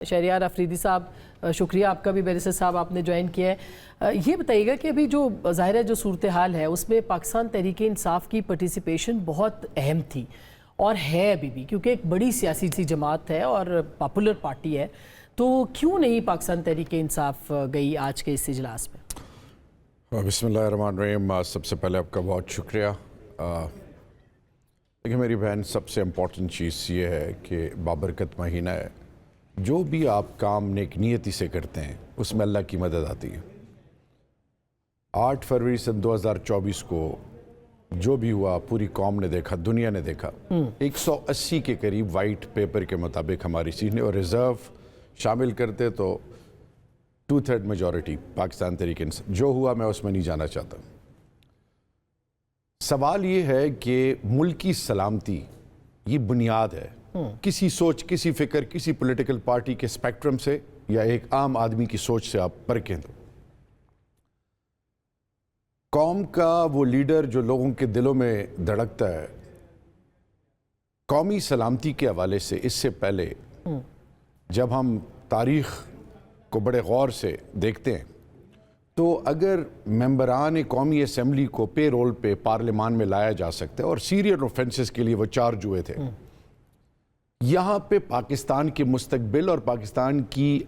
شہریار افریدی صاحب، شکریہ آپ کا بھی بیرسٹر صاحب آپ نے جوائن کیا ہے۔ یہ بتائیے گا کہ ابھی جو ظاہر ہے جو صورتحال ہے اس میں پاکستان تحریک انصاف کی پارٹیسپیشن بہت اہم تھی اور ہے ابھی بھی، کیونکہ ایک بڑی سیاسی سی جماعت ہے اور پاپولر پارٹی ہے، تو کیوں نہیں پاکستان تحریک انصاف گئی آج کے اس اجلاس میں؟ بسم اللہ الرحمن الرحیم۔ سب سے پہلے آپ کا بہت شکریہ۔ دیکھیں میری بہن، سب سے امپورٹنٹ چیز یہ ہے کہ بابرکت مہینہ ہے، جو بھی آپ کام نیک نیتی سے کرتے ہیں اس میں اللہ کی مدد آتی ہے۔ 8 فروری سن 2024 کو جو بھی ہوا پوری قوم نے دیکھا، دنیا نے دیکھا۔ 180 کے قریب وائٹ پیپر کے مطابق ہماری سیٹ نے، اور ریزرو شامل کرتے تو 2/3 میجورٹی پاکستان تحریک انصاف۔ جو ہوا میں اس میں نہیں جانا چاہتا۔ سوال یہ ہے کہ ملک کی سلامتی یہ بنیاد ہے، کسی سوچ، کسی فکر، کسی پولیٹیکل پارٹی کے اسپیکٹرم سے یا ایک عام آدمی کی سوچ سے آپ پرکھیں تو قوم کا وہ لیڈر جو لوگوں کے دلوں میں دھڑکتا ہے، قومی سلامتی کے حوالے سے اس سے پہلے جب ہم تاریخ کو بڑے غور سے دیکھتے ہیں تو اگر ممبران قومی اسمبلی کو پے رول پہ پارلیمان میں لایا جا سکتا ہے، اور سیریل اوفینسز کے لیے وہ 4 جوئے تھے، یہاں پہ پاکستان کے مستقبل اور پاکستان کی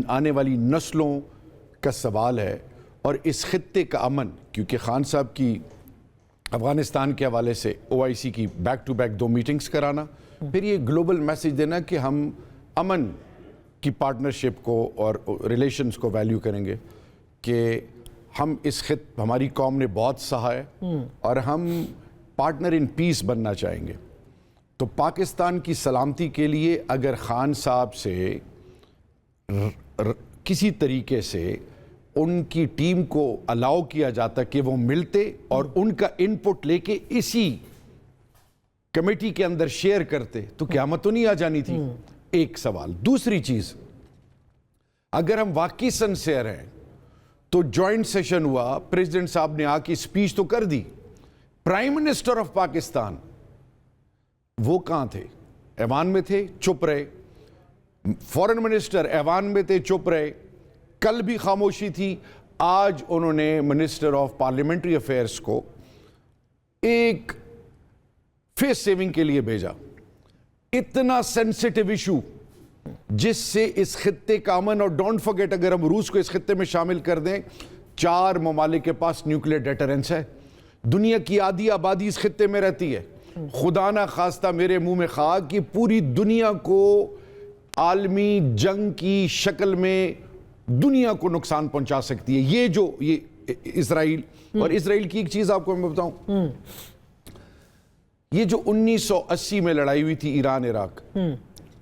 آنے والی نسلوں کا سوال ہے، اور اس خطے کا امن، کیونکہ خان صاحب کی افغانستان کے حوالے سے OIC کی بیک ٹو بیک 2 میٹنگز کرانا، پھر یہ گلوبل میسیج دینا کہ ہم امن کی پارٹنرشپ کو اور ریلیشنز کو ویلیو کریں گے، کہ ہم اس ہماری قوم نے بہت سہا ہے اور ہم پارٹنر ان پیس بننا چاہیں گے۔ تو پاکستان کی سلامتی کے لیے اگر خان صاحب سے کسی طریقے سے ان کی ٹیم کو الاؤ کیا جاتا کہ وہ ملتے اور ان کا انپٹ لے کے اسی کمیٹی کے اندر شیئر کرتے تو قیامت تو نہیں آ جانی تھی۔ ایک سوال۔ دوسری چیز، اگر ہم واقعی سنسیئر ہیں تو جوائنٹ سیشن ہوا، پریزیڈنٹ صاحب نے آ کے اسپیچ تو کر دی، پرائم منسٹر آف پاکستان وہ کہاں تھے؟ ایوان میں تھے، چپ رہے۔ فورن منسٹر ایوان میں تھے، چپ رہے۔ کل بھی خاموشی تھی۔ آج انہوں نے منسٹر آف پارلیمنٹری افیئرس کو ایک فیس سیونگ کے لیے بھیجا۔ اتنا سینسٹیو ایشو جس سے اس خطے کا امن، اور ڈونٹ فرگیٹ اگر ہم روس کو اس خطے میں شامل کر دیں، 4 ممالک کے پاس نیوکلیئر ڈیٹرنس ہے، دنیا کی آدھی آبادی اس خطے میں رہتی ہے۔ خدا نہ خواستہ میرے منہ میں خاک کہ پوری دنیا کو عالمی جنگ کی شکل میں دنیا کو نقصان پہنچا سکتی ہے یہ اسرائیل۔ اور اسرائیل کی ایک چیز آپ کو میں بتاؤں، یہ جو 1980 میں لڑائی ہوئی تھی ایران عراق،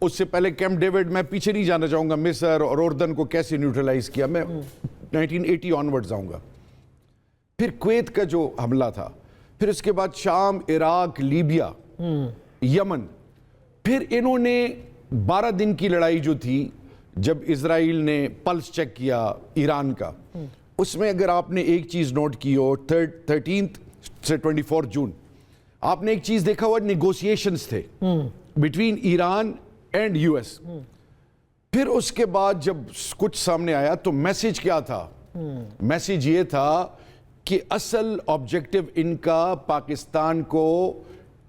اس سے پہلے کیمپ ڈیوڈ، میں پیچھے نہیں جانا چاہوں گا، مصر اور اردن کو کیسے نیوٹرلائز کیا، میں 1980 آنورڈز آؤں گا۔ پھر کویت کا جو حملہ تھا، پھر اس کے بعد شام، عراق، لیبیا، یمن، پھر انہوں نے 12 دن کی لڑائی جو تھی جب اسرائیل نے پلس چیک کیا ایران کا، اس میں اگر آپ نے ایک چیز نوٹ کی ہو، 13 سے 24 جون آپ نے ایک چیز دیکھا ہوا، نیگوسیشنز تھے بٹوین ایران اینڈ US۔ پھر اس کے بعد جب کچھ سامنے آیا تو میسیج کیا تھا؟ میسیج یہ تھا کہ اصل آبجیکٹو ان کا پاکستان کو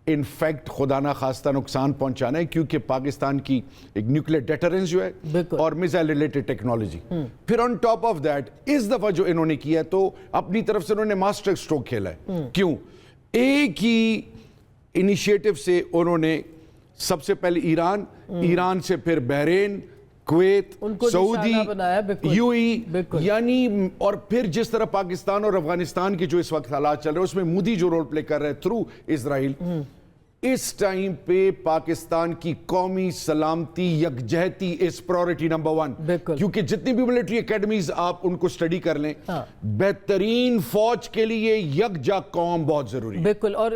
انفیکٹ خدا نہ خواستہ نقصان پہنچانا ہے، کیونکہ پاکستان کی ایک نیوکلیئر ڈیٹرنس جو ہے اور میزائل ریلیٹڈ ٹیکنالوجی۔ پھر آن ٹاپ آف دیٹ اس دفعہ جو انہوں نے کیا تو اپنی طرف سے انہوں نے ماسٹر اسٹروک کھیلا ہے۔ کیوں؟ ایک ہی انیشیٹو سے انہوں نے سب سے پہلے ایران سے پھر بحرین، کویت، سعودی، UAE، یعنی اور پھر جس طرح پاکستان اور افغانستان کے جو اس وقت حالات چل رہے ہیں اس میں مودی جو رول پلے کر رہے ہیں تھرو اسرائیل، اس ٹائم پہ پاکستان کی قومی سلامتی یکجہتی اس پرائورٹی نمبر 1، کیونکہ جتنی بھی ملٹری اکیڈمیز آپ ان کو اسٹڈی کر لیں، بہترین فوج کے لیے یکجا قوم بہت ضروری ہے۔ بالکل۔ اور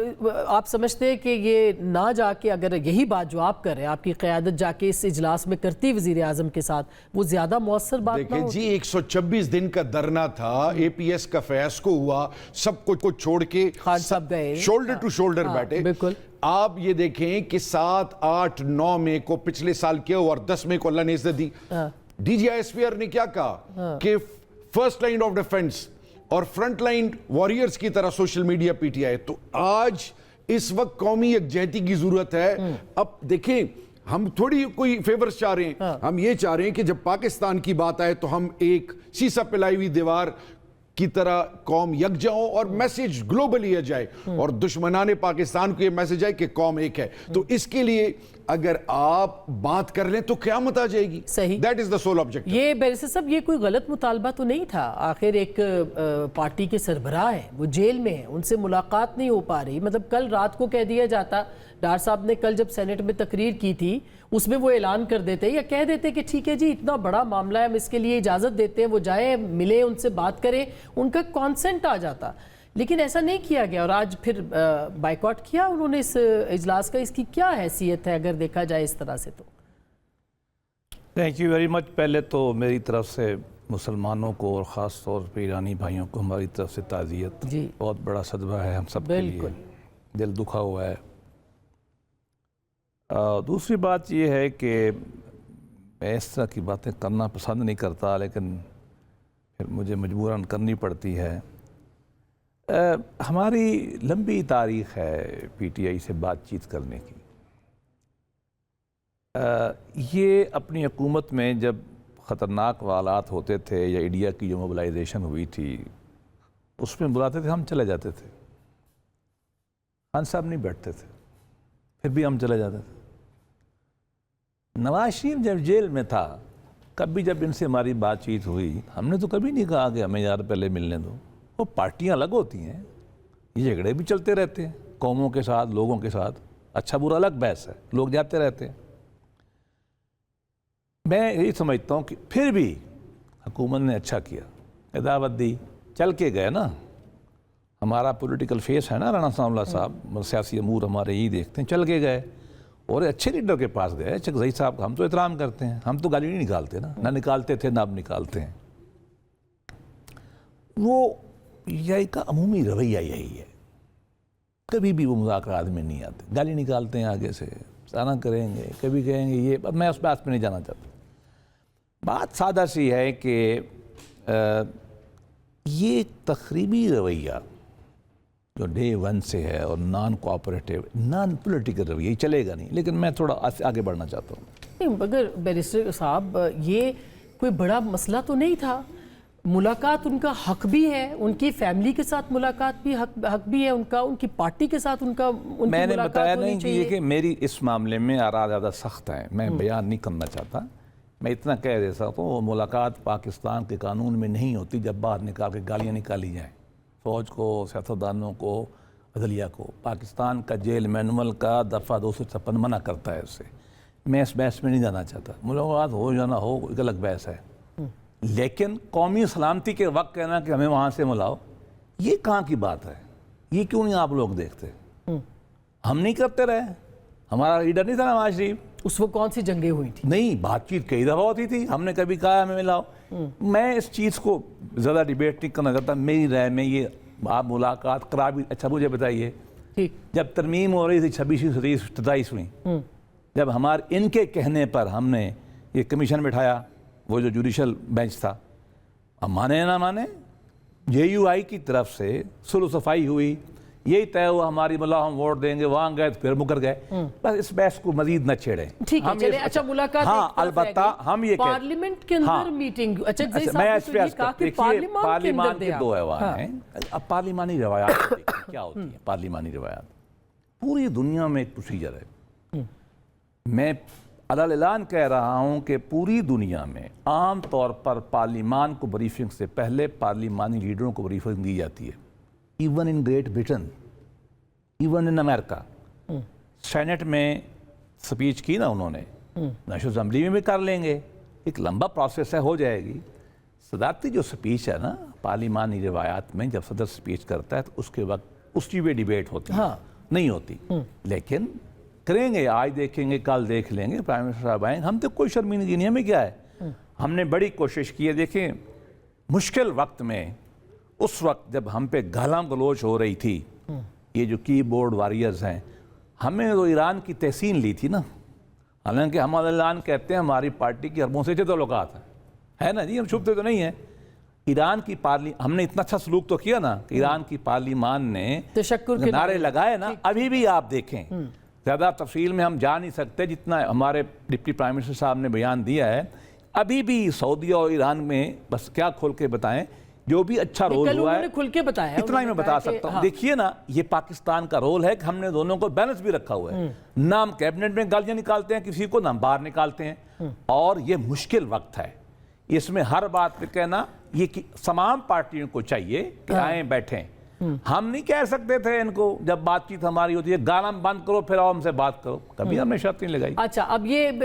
آپ سمجھتے ہیں کہ یہ نہ جا کے، اگر یہی بات جو آپ کر رہے ہیں، آپ کی قیادت جا کے اس اجلاس میں کرتی وزیر اعظم کے ساتھ، وہ زیادہ مؤثر بات نہ دیکھیں جی، 126 دن کا دھرنا تھا، APS کا فیاسکو ہوا، سب کچھ چھوڑ کے خان صاحب گئے، شولڈر ٹو شولڈر بیٹھے۔ بالکل۔ آپ یہ دیکھیں کہ 7, 8, 9 مئی کو پچھلے سال کیا اور 10 مئی کو اللہ نے عزت دی. D G I S P R نے کیا کہا کہ فرسٹ لائن آف ڈیفنس اور فرنٹ لائن وارئرز کی طرح social media P T I. تو آج اس وقت قومی یکجہتی کی ضرورت ہے. اب دیکھیں ہم تھوڑی کوئی فیورز چاہ رہے ہیں, ہم یہ چاہ رہے ہیں کہ جب پاکستان کی بات آئے تو ہم ایک سیسا پلائی ہوئی دیوار کی طرح قوم یکجا ہو اور میسج گلوبلی جائے اور دشمنان پاکستان کو یہ میسج آئے کہ قوم ایک ہے. تو اس کے لیے اگر آپ بات کر لیں تو قیامت آ جائے گی. صحیح, that is the civil objective. یہ بیرسٹر صاحب یہ کوئی غلط مطالبہ تو نہیں تھا؟ آخر ایک پارٹی کے سربراہ ہیں, وہ جیل میں ہیں, ان سے ملاقات نہیں ہو پا رہی. مطلب کل رات کو کہہ دیا جاتا, ڈار صاحب نے کل جب سینٹ میں تقریر کی تھی اس میں وہ اعلان کر دیتے یا کہہ دیتے کہ ٹھیک ہے جی اتنا بڑا معاملہ ہے, ہم اس کے لیے اجازت دیتے ہیں, وہ جائیں ملے ان سے بات کریں, ان کا کانسنٹ آ جاتا. لیکن ایسا نہیں کیا گیا اور آج پھر بائیکاٹ کیا انہوں نے اس اجلاس کا. اس کی کیا حیثیت ہے اگر دیکھا جائے اس طرح سے؟ تو تھینک یو ویری مچ. پہلے تو میری طرف سے مسلمانوں کو اور خاص طور پہ ایرانی بھائیوں کو ہماری طرف سے تعزیت. جی بہت بڑا صدمہ ہے ہم سب کے لیے, دل دکھا ہوا ہے. دوسری بات یہ ہے کہ میں اس طرح کی باتیں کرنا پسند نہیں کرتا, لیکن پھر مجھے مجبوراً کرنی پڑتی ہے. ہماری لمبی تاریخ ہے پی ٹی آئی سے بات چیت کرنے کی. یہ اپنی حکومت میں جب خطرناک حالات ہوتے تھے یا انڈیا کی جو موبلائزیشن ہوئی تھی اس میں بلاتے تھے, ہم چلے جاتے تھے. خان صاحب نہیں بیٹھتے تھے, پھر بھی ہم چلے جاتے تھے. نواز شریف جب جیل میں تھا, کبھی جب ان سے ہماری بات چیت ہوئی, ہم نے تو کبھی نہیں کہا کہ ہمیں یار پہلے ملنے دو. وہ پارٹیاں الگ ہوتی ہیں, یہ جھگڑے بھی چلتے رہتے ہیں قوموں کے ساتھ, لوگوں کے ساتھ, اچھا برا الگ بحث ہے, لوگ جاتے رہتے ہیں. میں یہی سمجھتا ہوں کہ پھر بھی حکومت نے اچھا کیا, دعوت دی, چل کے گئے نا. ہمارا پولیٹیکل فیس ہے نا رانا ثناءاللہ صاحب, سیاسی امور ہمارے یہی دیکھتے ہیں, چل کے گئے اور اچھے لیڈر کے پاس گئے. چکزئی صاحب کا ہم تو احترام کرتے ہیں, ہم تو گالی نہیں نکالتے نا, نہ نکالتے تھے نہ اب نکالتے ہیں. وہ یہ کا عمومی رویہ یہی ہے, کبھی بھی وہ مذاکرات میں نہیں آتے, گالی نکالتے ہیں آگے سے, سارا کریں گے, کبھی کہیں گے یہ. میں اس بات پہ نہیں جانا چاہتا. بات سادہ سی ہے کہ یہ تخریبی رویہ جو ڈے ون سے ہے اور نان کوآپریٹیو, نان پولیٹیکل رویہ, یہ چلے گا نہیں. لیکن میں تھوڑا آگے بڑھنا چاہتا ہوں. مگر بیرسٹر صاحب یہ کوئی بڑا مسئلہ تو نہیں تھا. ملاقات ان کا حق بھی ہے, ان کی فیملی کے ساتھ ملاقات بھی حق بھی ہے ان کا, ان کی پارٹی کے ساتھ ان کی میں نے بتایا نہیں کہ یہ چاہیے. کہ میری اس معاملے میں آراء زیادہ سخت ہیں, میں بیان نہیں کرنا چاہتا. میں اتنا کہہ دیتا ہوں, وہ ملاقات پاکستان کے قانون میں نہیں ہوتی جب باہر نکال کے گالیاں نکالی جائیں فوج کو, سیاستدانوں کو, عدلیہ کو. پاکستان کا جیل مینول کا دفعہ 256 منع کرتا ہے اس سے. میں اس بحث میں نہیں جانا چاہتا. ملاقات ہو یا نہ ہو ایک الگ بحث ہے, لیکن قومی سلامتی کے وقت کہنا کہ ہمیں وہاں سے ملاؤ, یہ کہاں کی بات ہے؟ یہ کیوں نہیں آپ لوگ دیکھتے؟ ہم نہیں کرتے رہے, ہمارا لیڈر نہیں تھا نواز شریف. اس وقت کون سی جنگیں ہوئی تھی؟ نہیں, بات چیت کئی دفعہ ہوتی تھی, ہم نے کبھی کہا ہمیں ملاؤ. میں اس چیز کو زیادہ ڈیبیٹ نہیں کرنا چاہتا. میری رائے میں یہ آپ ملاقات کرا بھی. اچھا مجھے بتائیے, جب ترمیم ہو رہی تھی 26 27 میں, جب ہمارے ان کے کہنے پر ہم نے یہ کمیشن بٹھایا, وہ جو جوڈیشل بینچ تھا, اب مانے نہ مانے, جے یو آئی کی طرف سے صلح و صفائی ہوئی, یہی طے ہوا ہماری ملا ہم ووٹ دیں گے, وہاں گئے تو پھر مکر گئے. بس اس بحث کو مزید نہ چھیڑیں. ٹھیک ہے چلیں. اچھا ملاقات, ہاں البتہ ہم یہ پارلیمنٹ کے اندر میٹنگ. اچھا میں اس پہ پارلیمان کے دو ایوان ہیں. اب پارلیمانی روایات کیا ہوتی ہیں؟ پارلیمانی روایات پوری دنیا میں ایک پروسیجر ہے. میں اعلان کہہ رہا ہوں کہ پوری دنیا میں عام طور پر پارلیمان کو بریفنگ سے پہلے پارلیمانی لیڈروں کو بریفنگ دی جاتی ہے. Even in Great Britain, even in امریکہ. سینٹ میں سپیچ کی نا انہوں نے, نیشنل اسمبلی میں بھی کر لیں گے, ایک لمبا پروسیس ہے, ہو جائے گی. صدارتی جو سپیچ ہے نا پارلیمانی روایات میں, جب صدر سپیچ کرتا ہے تو اس کے وقت اس کی بھی ڈیبیٹ ہوتی ہے, نہیں ہوتی. لیکن کریں گے, آج دیکھیں گے, کل دیکھ لیں گے, پرائم منسٹر صاحب آئیں گے, ہم تو کوئی شرمندگی نہیں, ہمیں کیا ہے. ہم نے بڑی کوشش کی ہے. دیکھیں مشکل وقت میں, اس وقت جب ہم پہ گالاں گلوچ ہو رہی تھی, یہ جو کی بورڈ واریئرز ہیں, ہمیں تو ایران کی تحسین لی تھی نا، حالانکہ ہم ایران کہتے ہیں ہماری پارٹی کی عربوں سے اچھے تعلقات ہے نا جی، ہم چھپتے تو نہیں ہیں۔ ایران کی ہم نے اتنا اچھا سلوک تو کیا نا کہ ایران کی پارلیمان نے تشکر کے نعرے لگائے نا، ابھی بھی آپ دیکھیں، زیادہ تفصیل میں ہم جا نہیں سکتے، جتنا ہمارے ڈپٹی پرائم منسٹر صاحب نے بیان دیا ہے، ابھی بھی سعودی اور ایران میں بس کیا کھول کے بتائیں، جو بھی اچھا رول ہوا ہے کھل کے بتایا، اتنا ہی میں بتا سکتا ہوں۔ دیکھیے نا، یہ پاکستان کا رول ہے کہ ہم نے دونوں کو بیلنس بھی رکھا ہوا ہے، نہ ہم کیبنٹ میں گالیاں نکالتے ہیں کسی کو، نہ ہم باہر نکالتے ہیں، اور یہ مشکل وقت ہے، اس میں ہر بات پہ کہنا یہ تمام پارٹیوں کو چاہیے کہ آئیں بیٹھیں۔ ہم نہیں کہہ سکتے تھے ان کو جب بات چیت ہماری ہوتی ہے گانا بند کرو پھر آؤ ہم سے بات کرو، کبھی ہم نے شرط نہیں لگائی۔ اچھا، اب یہ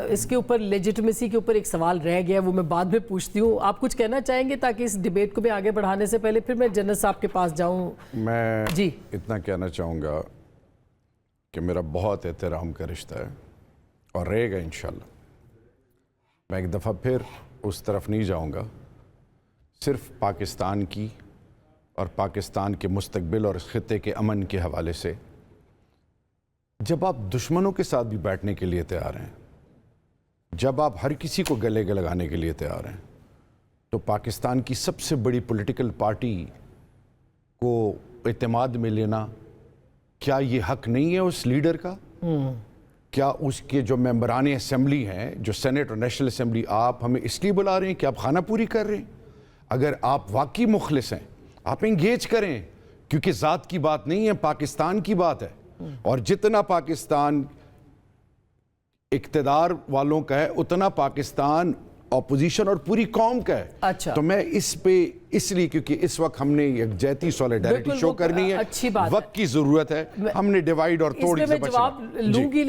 اس کے اوپر لیجٹمیسی کے اوپر ایک سوال رہ گیا، وہ میں بعد میں پوچھتی ہوں۔ آپ کچھ کہنا چاہیں گے تاکہ اس ڈیبیٹ کو بھی آگے بڑھانے سے پہلے پھر میں جنرل صاحب کے پاس جاؤں؟ میں جی اتنا کہنا چاہوں گا کہ میرا بہت احترام کا رشتہ ہے اور رہے گا انشاءاللہ۔ میں ایک دفعہ پھر اس طرف نہیں جاؤں گا، صرف پاکستان کی اور پاکستان کے مستقبل اور اس خطے کے امن کے حوالے سے۔ جب آپ دشمنوں کے ساتھ بھی بیٹھنے کے لیے تیار ہیں، جب آپ ہر کسی کو گلے لگانے کے لیے تیار ہیں، تو پاکستان کی سب سے بڑی پولیٹیکل پارٹی کو اعتماد میں لینا، کیا یہ حق نہیں ہے اس لیڈر کا؟ کیا اس کے جو ممبران اسمبلی ہیں، جو سینٹ اور نیشنل اسمبلی، آپ ہمیں اس لیے بلا رہے ہیں کہ آپ خانہ پوری کر رہے ہیں؟ اگر آپ واقعی مخلص ہیں، آپ انگیج کریں، کیونکہ ذات کی بات نہیں ہے، پاکستان کی بات ہے، اور جتنا پاکستان اقتدار والوں کا ہے اتنا پاکستان اپوزیشن اور پوری قوم کا ہے۔ اچھا، تو میں اس پہ اس لیے کیونکہ اس وقت ہم نے یکجہتی سولیڈیرٹی شو کرنی ہے، وقت کی ضرورت ہے، ہم نے ڈیوائیڈ اور توڑ کی جواب لوں گی